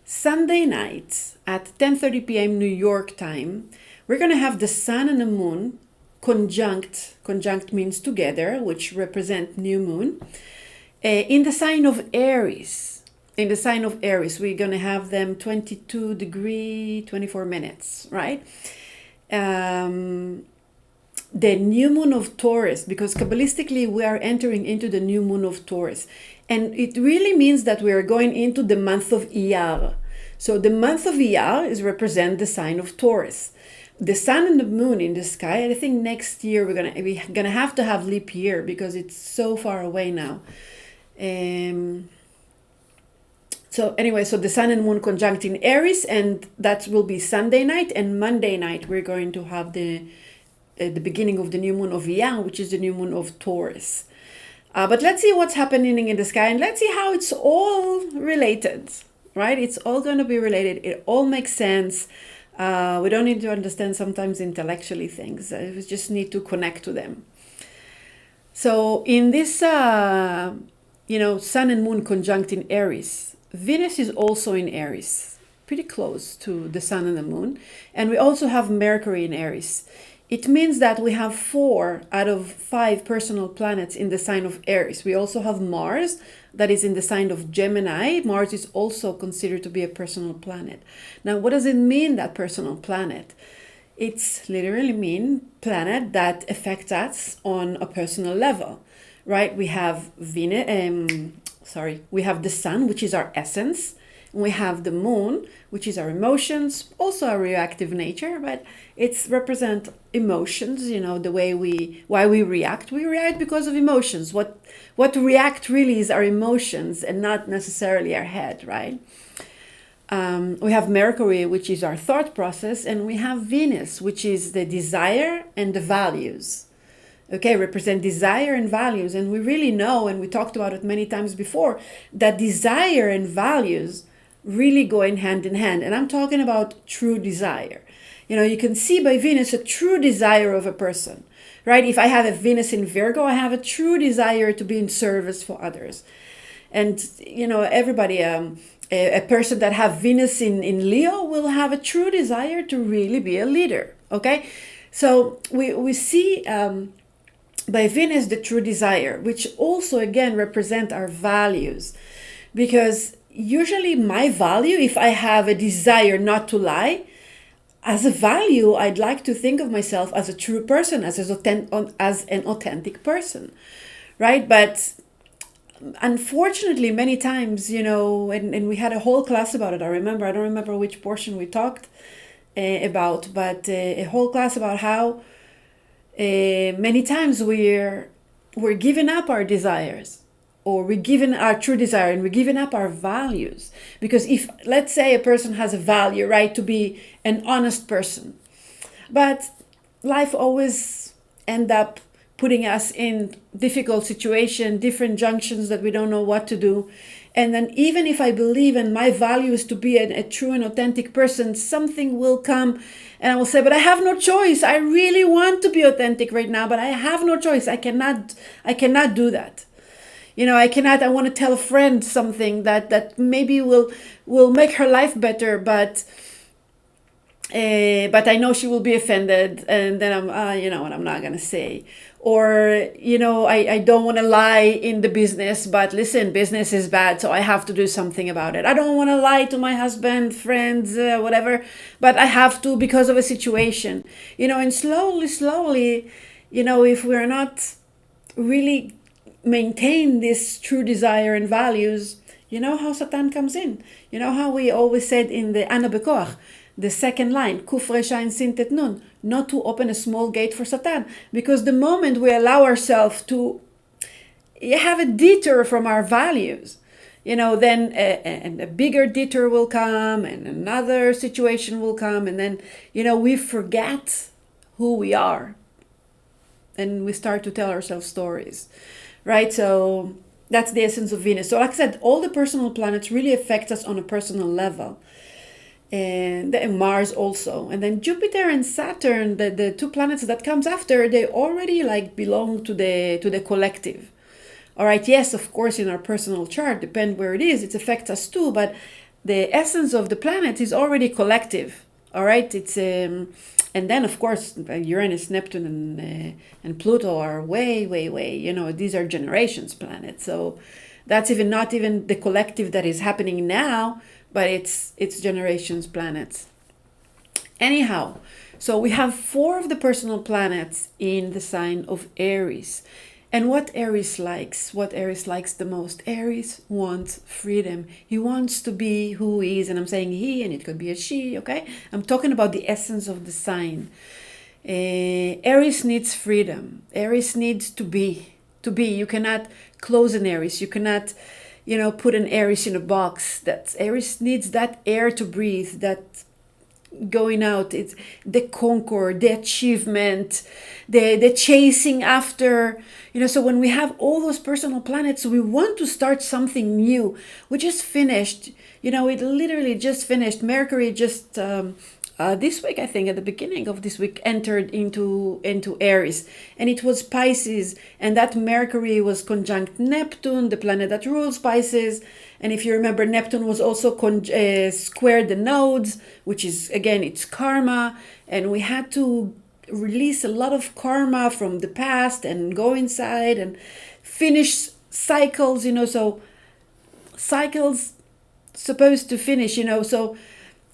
Sunday night at 10:30 p.m. New York time, we're going to have the sun and the moon conjunct. Conjunct means together, which represent new moon, in the sign of Aries. In the sign of Aries, we're going to have them 22 degree, 24 minutes, right? The new moon of Taurus, because Kabbalistically we are entering into the new moon of Taurus. And it really means that we are going into the month of Iyar. So the month of Iyar is represent the sign of Taurus. The sun and the moon in the sky, I think next year we're gonna have to have leap year because it's so far away now. So anyway, so the sun and moon conjunct in Aries, and that will be Sunday night, and Monday night we're going to have the beginning of the new moon of Iyar, which is the new moon of Taurus. But let's see what's happening in the sky, and let's see how it's all related, right? It's all going to be related. It all makes sense. We don't need to understand sometimes intellectually things. We just need to connect to them. So in this, sun and moon conjunct in Aries, Venus is also in Aries, pretty close to the sun and the moon. And we also have Mercury in Aries. It means that we have 4 out of 5 personal planets in the sign of Aries. We also have Mars, that is in the sign of Gemini. Mars is also considered to be a personal planet. Now, what does it mean, that personal planet? It's literally mean planet that affects us on a personal level, right? We have we have the sun, which is our essence. We have the moon, which is our emotions, also our reactive nature, but it's represent emotions, the way why we react. We react because of emotions. What react really is our emotions and not necessarily our head, right? We have Mercury, which is our thought process, and we have Venus, which is the desire and the values. Okay, represent desire and values. And we really know, and we talked about it many times before, that desire and values really going hand in hand. And I'm talking about true desire. You can see by Venus a true desire of a person, right? If I have a Venus in Virgo, I have a true desire to be in service for others. And, everybody, a person that have Venus in Leo will have a true desire to really be a leader, okay? So we see by Venus the true desire, which also, again, represent our values. Because usually my value, if I have a desire not to lie, as a value, I'd like to think of myself as a true person, as an authentic person, right? But unfortunately, many times, and we had a whole class about it. I don't remember which portion we talked about, but a whole class about how many times we're giving up our desires, or we're giving our true desire, and we're giving up our values. Because if, let's say, a person has a value, right, to be an honest person, but life always end up putting us in difficult situations, different junctions that we don't know what to do. And then even if I believe and my value is to be a true and authentic person, something will come and I will say, but I have no choice. I really want to be authentic right now, but I have no choice. I cannot do that. I want to tell a friend something that maybe will make her life better, but I know she will be offended, and then I'm not going to say. Or, I don't want to lie in the business, but listen, business is bad, so I have to do something about it. I don't want to lie to my husband, friends, whatever, but I have to because of a situation. And slowly, if we're not really maintain this true desire and values, how Satan comes in. How we always said in the Ana Bekoach, the second line, Kuf Reshain Sintet Nun, not to open a small gate for Satan. Because the moment we allow ourselves to have a detour from our values, then a bigger detour will come, and another situation will come, and then, we forget who we are. And we start to tell ourselves stories. Right, so that's the essence of Venus. So like I said, all the personal planets really affect us on a personal level. And Mars also. And then Jupiter and Saturn, the 2 planets that comes after, they already belong to the collective. All right, yes, of course, in our personal chart, depend where it is, it affects us too. But the essence of the planet is already collective. All right, it's and then of course Uranus, Neptune, and Pluto are way, way, way. These are generations planets. So that's even not even the collective that is happening now, but it's generations planets. Anyhow, so we have 4 of the personal planets in the sign of Aries. And what Aries likes the most? Aries wants freedom. He wants to be who he is. And I'm saying he, and it could be a she, okay? I'm talking about the essence of the sign. Aries needs freedom. Aries needs to be. You cannot close an Aries. You cannot, put an Aries in a box. Aries needs that air to breathe, that going out, it's the concord, the achievement, the chasing after, so when we have all those personal planets, we want to start something new. We just finished, it literally just finished. Mercury just this week, I think at the beginning of this week, entered into Aries, and it was Pisces, and that Mercury was conjunct Neptune, the planet that rules Pisces. And if you remember, Neptune was also squared the nodes, which is, again, it's karma. And we had to release a lot of karma from the past and go inside and finish cycles, so cycles supposed to finish, so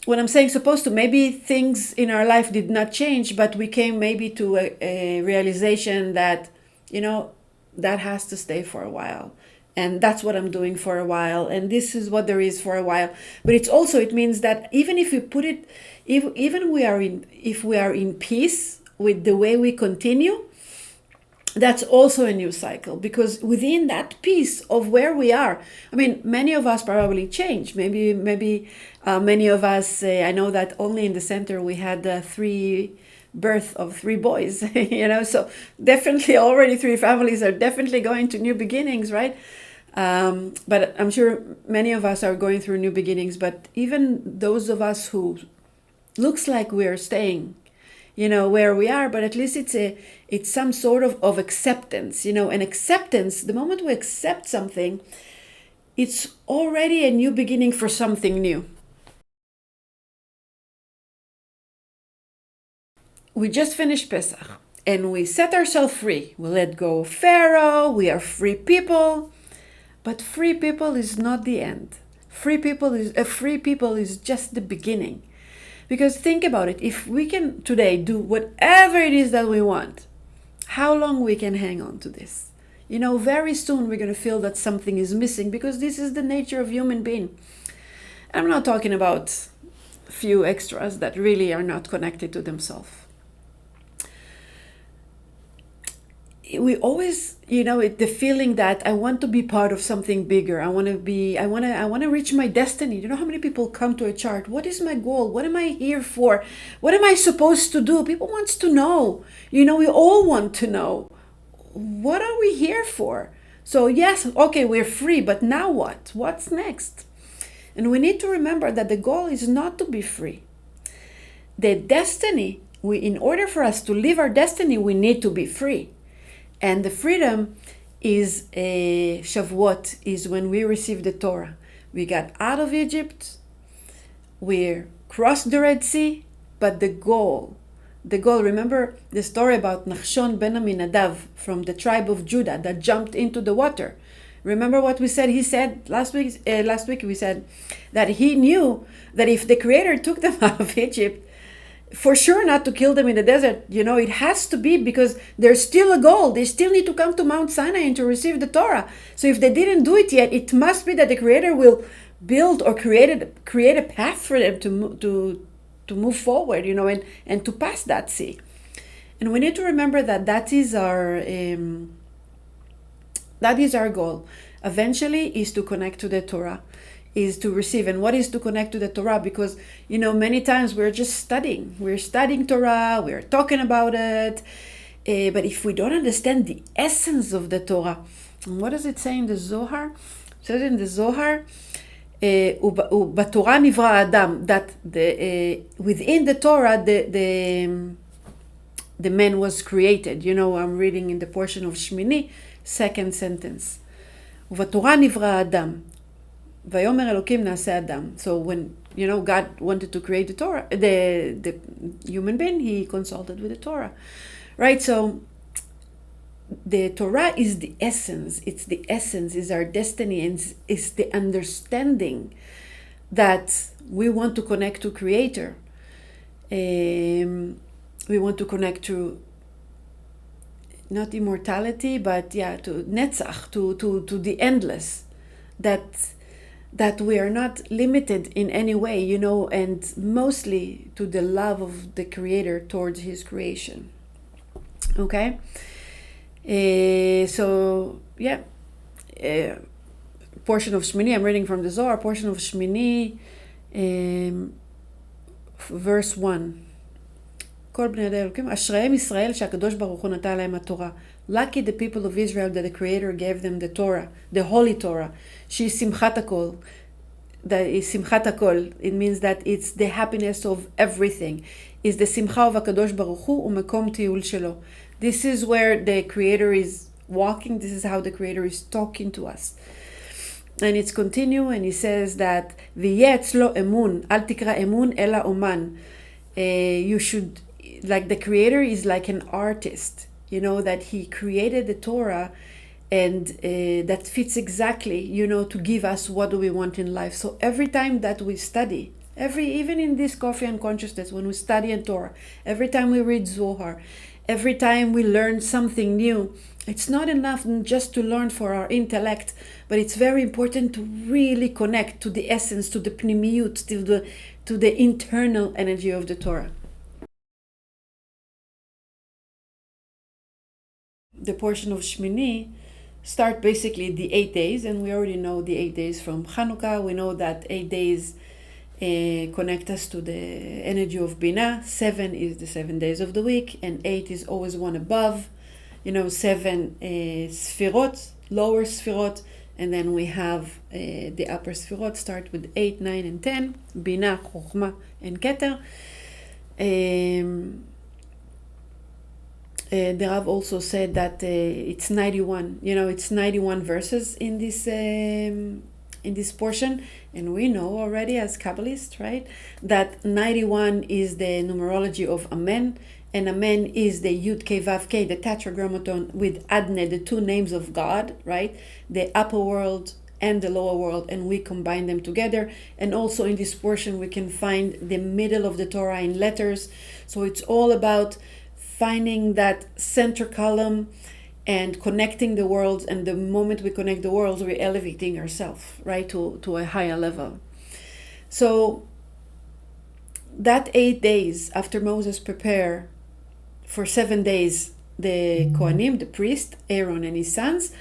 when I'm saying supposed to, maybe things in our life did not change, but we came maybe to a realization that, that has to stay for a while. And that's what I'm doing for a while. And this is what there is for a while. But it means that even if we put it, if we are in peace with the way we continue, that's also a new cycle, because within that piece of where we are, many of us probably change. Maybe many of us, I know that only in the center we had birth of 3 boys, so definitely already 3 families are definitely going to new beginnings, right? But I'm sure many of us are going through new beginnings, but even those of us who looks like we're staying, where we are, but at least it's some sort of acceptance, and acceptance, the moment we accept something, it's already a new beginning for something new. We just finished Pesach, and we set ourselves free. We let go of Pharaoh. We are free people. But free people is not the end. Free people is just the beginning. Because think about it. If we can today do whatever it is that we want, how long we can hang on to this? Very soon we're going to feel that something is missing, because this is the nature of human being. I'm not talking about few extras that really are not connected to themselves. We always, the feeling that I want to be part of something bigger. I want to reach my destiny. You know how many people come to a chart? What is my goal? What am I here for? What am I supposed to do? People wants to know. We all want to know. What are we here for? So yes, okay, we're free, but now what? What's next? And we need to remember that the goal is not to be free. The destiny, in order for us to live our destiny, we need to be free. And the freedom is Shavuot, is when we receive the Torah. We got out of Egypt, we crossed the Red Sea, but the goal, remember the story about Nachshon ben Aminadav from the tribe of Judah that jumped into the water. Remember what we said? He said last week we said that he knew that if the Creator took them out of Egypt, for sure not to kill them in the desert. It has to be because there's still a goal. They still need to come to Mount Sinai and to receive the Torah. So if they didn't do it yet, it must be that the Creator will build or create a path for them to move forward, and to pass that sea. And we need to remember that is our goal. Eventually is to connect to the Torah, is to receive. And what is to connect to the Torah? Because, many times we're just studying. We're studying Torah, we're talking about it. But if we don't understand the essence of the Torah, and what does it say in the Zohar? It says in the Zohar, Ubatorah nivra Adam, that within the Torah, the man was created. I'm reading in the portion of Shmini, second sentence. Ubatorah nivra Adam. Vayomer Elokim Nase Adam. So when God wanted to create the Torah, the human being, He consulted with the Torah, right? So the Torah is the essence. It's the essence. Is our destiny, and it's the understanding that we want to connect to Creator. We want to connect to not immortality, but to Netzach, to the endless. That we are not limited in any way, and mostly to the love of the Creator towards His creation. Okay? Portion of Shmini, I'm reading from the Zohar, portion of Shmini, verse 1. כל בני ידי אלוקים, אשריהם ישראל שהקדוש ברוך הוא נתן להם התורה. Lucky the people of Israel that the Creator gave them the Torah, the Holy Torah. שהיא שמחת הכל. That is שמחת הכל. It means that it's the happiness of everything. It's the שמחה of הקדוש ברוך הוא ומקום טיול שלו. This is where the Creator is walking. This is how the Creator is talking to us. And it's continue, and he says that ויהיה אצלו אמון, אל תקרא אמון אלא אומן. You should, like the Creator is like an artist, that He created the Torah, and that fits exactly, to give us what do we want in life. So every time that we study, even in this Coffee and Consciousness, when we study in Torah, every time we read Zohar, every time we learn something new, it's not enough just to learn for our intellect, but it's very important to really connect to the essence, to the pnimiyut, to the internal energy of the Torah. The portion of Shmini start basically the 8 days, and we already know the 8 days from Hanukkah. We know that 8 days connect us to the energy of Binah. 7 is the 7 days of the week, and 8 is always one above. 7 Sfirot, lower Sfirot, and then we have the upper Sfirot start with 8, 9, and 10, Binah, Chokhmah, and Keter. The Rav also said that it's 91. It's 91 verses in this portion, and we know already as Kabbalists, right, that 91 is the numerology of Amen, and Amen is the Yud Kei Vav Kei, the tetragrammaton with Adne, the two names of God, right, the upper world and the lower world, and we combine them together. And also in this portion we can find the middle of the Torah in letters. So it's all about finding that center column and connecting the worlds, and the moment we connect the worlds, we're elevating ourselves, right, to a higher level. So that 8 days after Moses prepared for 7 days the Kohanim, the priest, Aaron and his sons,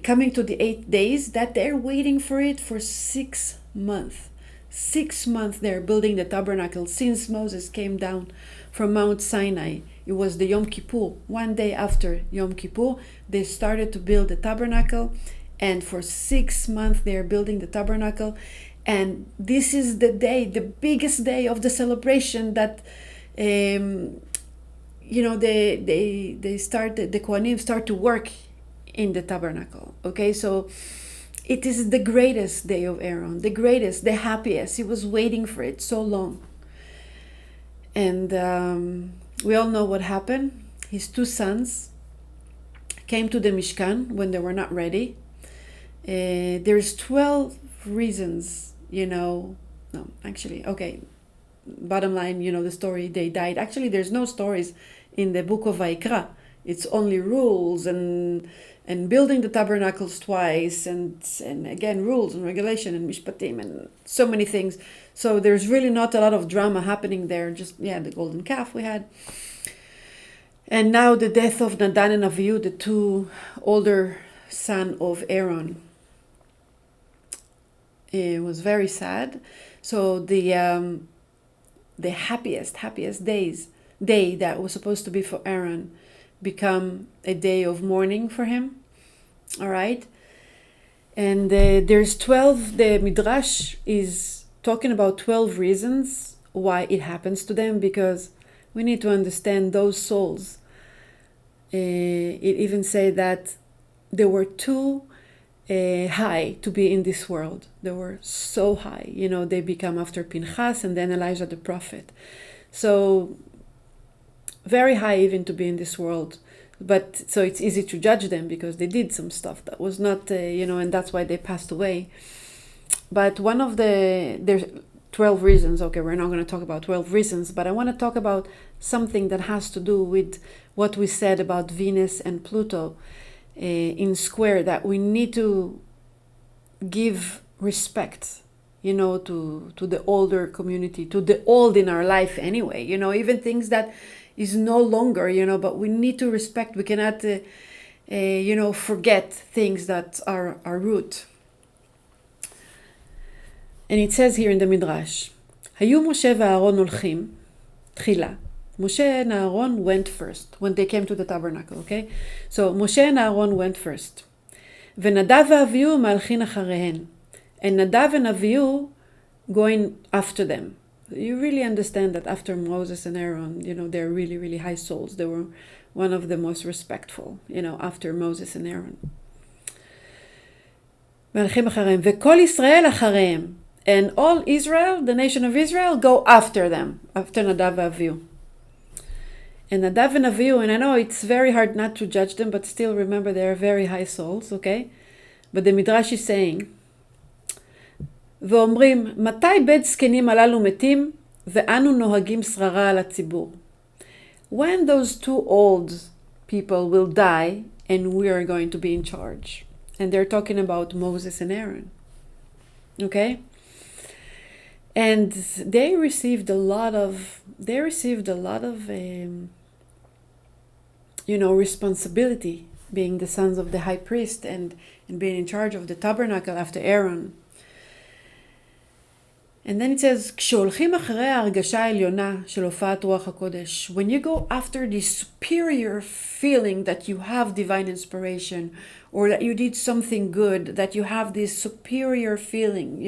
coming to the 8 days, that they're waiting for it for 6 months. 6 months they're building the tabernacle since Moses came down from Mount Sinai. It was the Yom Kippur. 1 day after Yom Kippur, they started to build the tabernacle, and for 6 months they're building the tabernacle. And this is the day, the biggest day of the celebration, that the Kohanim start to work in the tabernacle. Okay, so it is the greatest day of Aaron, the greatest, the happiest. He was waiting for it so long. And we all know what happened. His 2 sons came to the Mishkan when they were not ready. There's 12 reasons, bottom line, the story, they died. Actually, there's no stories in the book of Vayikra. It's only rules and building the tabernacles twice, and again rules and regulation and mishpatim and so many things. So there's really not a lot of drama happening there. Just the golden calf we had, and now the death of Nadan and Avihu, the 2 older son of Aaron. It was very sad. So the happiest day that was supposed to be for Aaron become a day of mourning for him. All right. And there's 12, the Midrash is talking about 12 reasons why it happens to them, because we need to understand those souls. It even say that there were 2 high to be in this world. They were so high. They become after Pinchas and then Elijah the prophet. So very high even to be in this world. But so it's easy to judge them because they did some stuff that was not, and that's why they passed away. But one of there's 12 reasons. Okay, we're not going to talk about 12 reasons, but I want to talk about something that has to do with what we said about Venus and Pluto in square, that we need to give respect, to the older community, to the old in our life anyway, even things that is no longer, but we need to respect. We cannot, forget things that are our root. And it says here in the Midrash, היו משה ואהרון הולכים, תחילה. Moshe and Aaron went first when they came to the tabernacle, okay? So Moshe and Aaron went first. ונדב ואביהו מהלכים אחריהן. And Nadav and Avihu going after them. You really understand that after Moses and Aaron, they're really, really high souls. They were one of the most respectful, after Moses and Aaron. מהלכים אחריהם. וכל ישראל אחריהם. And all Israel, the nation of Israel, go after them, after Nadav and Avihu. And Nadav and Avihu, and I know it's very hard not to judge them, but still remember they are very high souls, okay? But the Midrash is saying, ואומרים, מתי בית זקנים הללו מתים, ואנו נוהגים שררה על הציבור? When those two old people will die, and we are going to be in charge. And they're talking about Moses and Aaron, okay? And they received a lot of responsibility, being the sons of the high priest and being in charge of the tabernacle after Aaron. And then it says, כשהולכים אחרי ההרגשה העליונה של הופעת רוח הקודש, when you go after this superior feeling that you have divine inspiration, or that you did something good, that you have this superior feeling,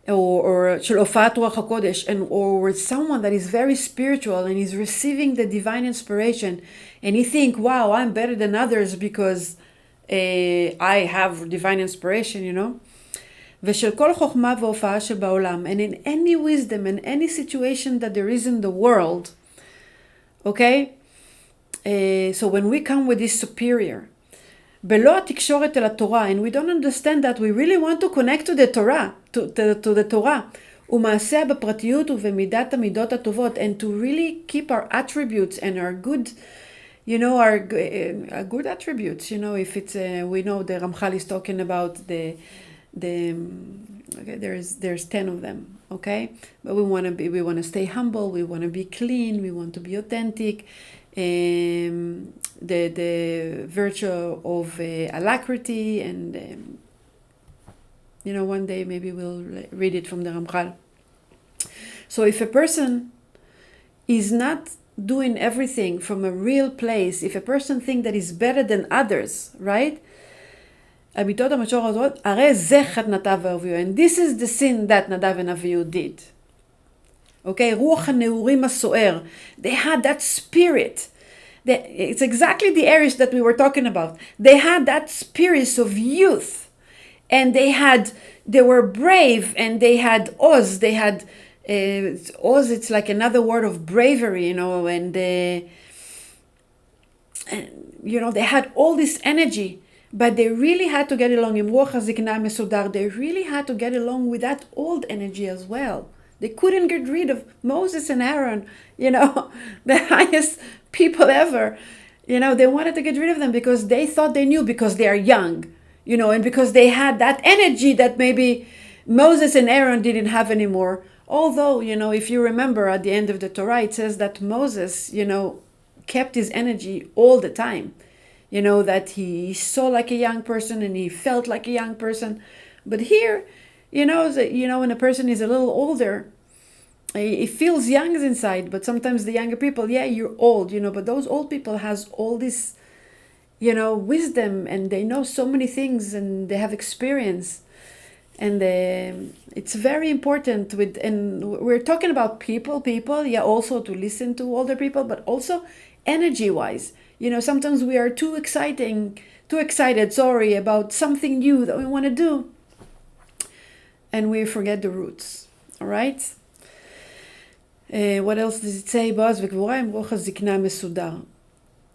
or של הופעת רוח הקודש, or with someone that is very spiritual and is receiving the divine inspiration, and you think, wow, I'm better than others because I have divine inspiration, ושל כל חוכמה והופעה שבעולם, and in any wisdom and any situation that there is in the world, okay? So when we come with this superior, בלא התקשורת אל התורה, and we don't understand that we really want to connect to the Torah, to the Torah, ומעשיה בפרטיות ובמידת המידות הטובות, and to really keep our attributes and our good, our good attributes, if it's, we know the Ramchal is talking about okay, there's 10 of them, okay? But we want to stay humble, we want to be clean, we want to be authentic, the virtue of alacrity, and one day maybe we'll read it from the Ramchal. So if a person is not doing everything from a real place, if a person thinks that he's better than others, right? And this is the sin that Nadav and Avihu did. Okay, רוח הנעורים הסוער. They had that spirit. It's exactly the Aries that we were talking about. They had that spirit of youth. And they were brave, and they had oz. They had oz, it's like another word of bravery, and they had all this energy. But they really had to get along. They really had to get along with that old energy as well. They couldn't get rid of Moses and Aaron, the highest people ever. They wanted to get rid of them because they thought they knew, because they are young, and because they had that energy that maybe Moses and Aaron didn't have anymore. Although, if you remember at the end of the Torah, it says that Moses, kept his energy all the time. That he saw like a young person and he felt like a young person. But here, when a person is a little older, it feels young inside. But sometimes the younger people, yeah, you're old, but those old people has all this, wisdom, and they know so many things, and they have experience. And it's very important and we're talking about people, yeah, also to listen to older people, but also energy-wise. Sometimes we are too exciting, too excited, sorry, about something new that we want to do, and we forget the roots. All right? What else does it say? בועז וגבורה עם רוח הזקנה מסודר.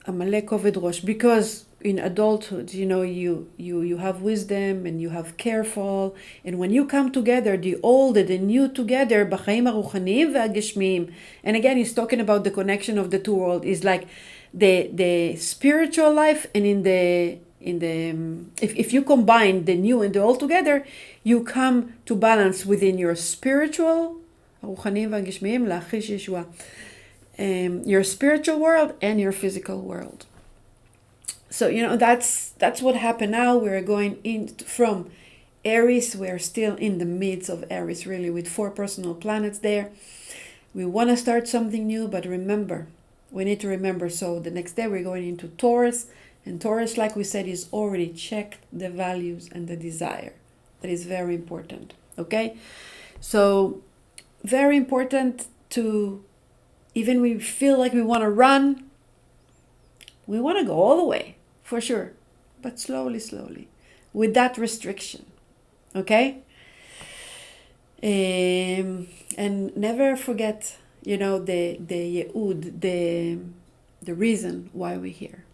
המלא כובד ראש. Because in adulthood, you have wisdom and you have careful, and when you come together, the old and the new together, בחיים הרוחניים והגשמיים. And again, he's talking about the connection of the two worlds. Is like the spiritual life, and if you combine the new and the old together, you come to balance within your spiritual, הרוחניים והגשמיים, להחיש ישועה. Your spiritual world and your physical world. So that's what happened now. We're going in from Aries. We're still in the midst of Aries, really, with 4 personal planets there. We want to start something new, but we need to remember. So the next day we're going into Taurus, and Taurus, like we said, is already checked the values and the desire. That is very important. Okay, so very important to, even we feel like we want to run, we want to go all the way, for sure, but slowly, with that restriction, okay? And never forget, the ye'ud, the reason why we're here,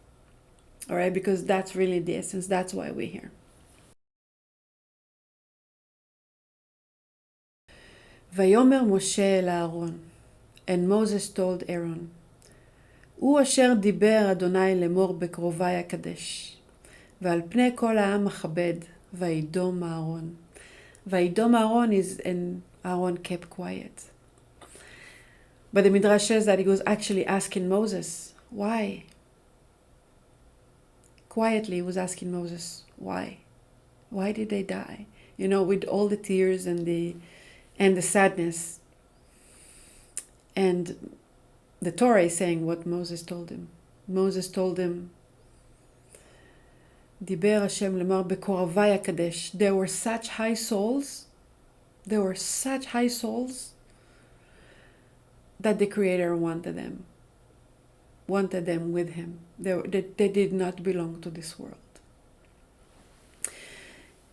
all right? Because that's really the essence, that's why we're here. ויאמר משה אל אהרון, and Moses told Aaron, הוא אשר דיבר אדוני לאמור בקרובי הקדש, ועל פני כל העם אכבד, וידום אהרון. וידום אהרון is, and Aaron kept quiet. But the Midrash says that he was actually asking Moses, why? Quietly he was asking Moses, why? Why did they die? With all the tears and the sadness. And the Torah is saying what Moses told him. Moses told him, דיבר השם לאמר בקרובי הקדש. There were such high souls that the Creator wanted them with him. They did not belong to this world.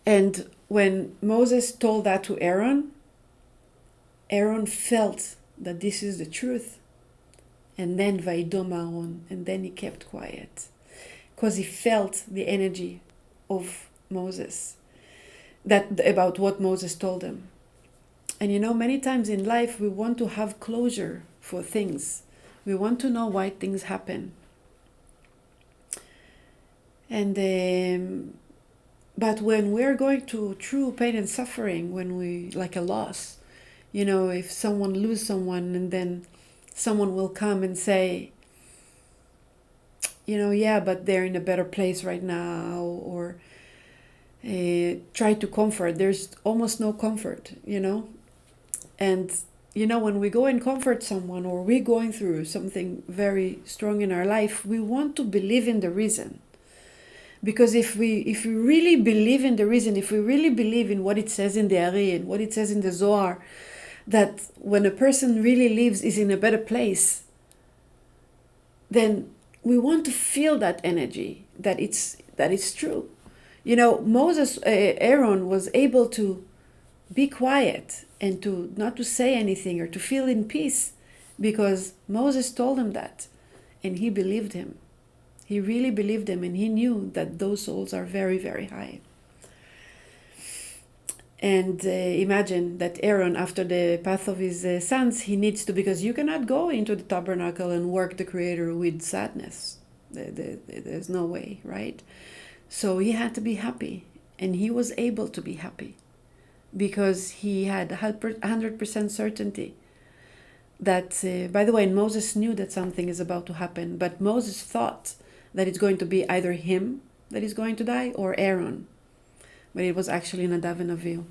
And when Moses told that to Aaron felt that this is the truth. And then Vaidom Aaron, and then he kept quiet. Because he felt the energy of Moses, about what Moses told him. And many times in life we want to have closure for things. We want to know why things happen. And but when we're going through true pain and suffering, when we, like a loss, if someone loses someone, and then someone will come and say, yeah, but they're in a better place right now, or try to comfort. There's almost no comfort, And, when we go and comfort someone, or we're going through something very strong in our life, we want to believe in the reason. Because if we really believe in the reason, if we really believe in what it says in the Aries and what it says in the Zohar, that when a person really lives is in a better place, then we want to feel that energy, that it's true. Aaron was able to be quiet and to not to say anything or to feel in peace because Moses told him that, and he believed him. He really believed him, and he knew that those souls are very, very high. And imagine that Aaron, after the path of his sons, he needs to, because you cannot go into the tabernacle and work the Creator with sadness. There's no way, right? So he had to be happy, and he was able to be happy because he had 100% certainty that, by the way, Moses knew that something is about to happen, but Moses thought that it's going to be either him that is going to die or Aaron. But it was actually Nadav and Avihu.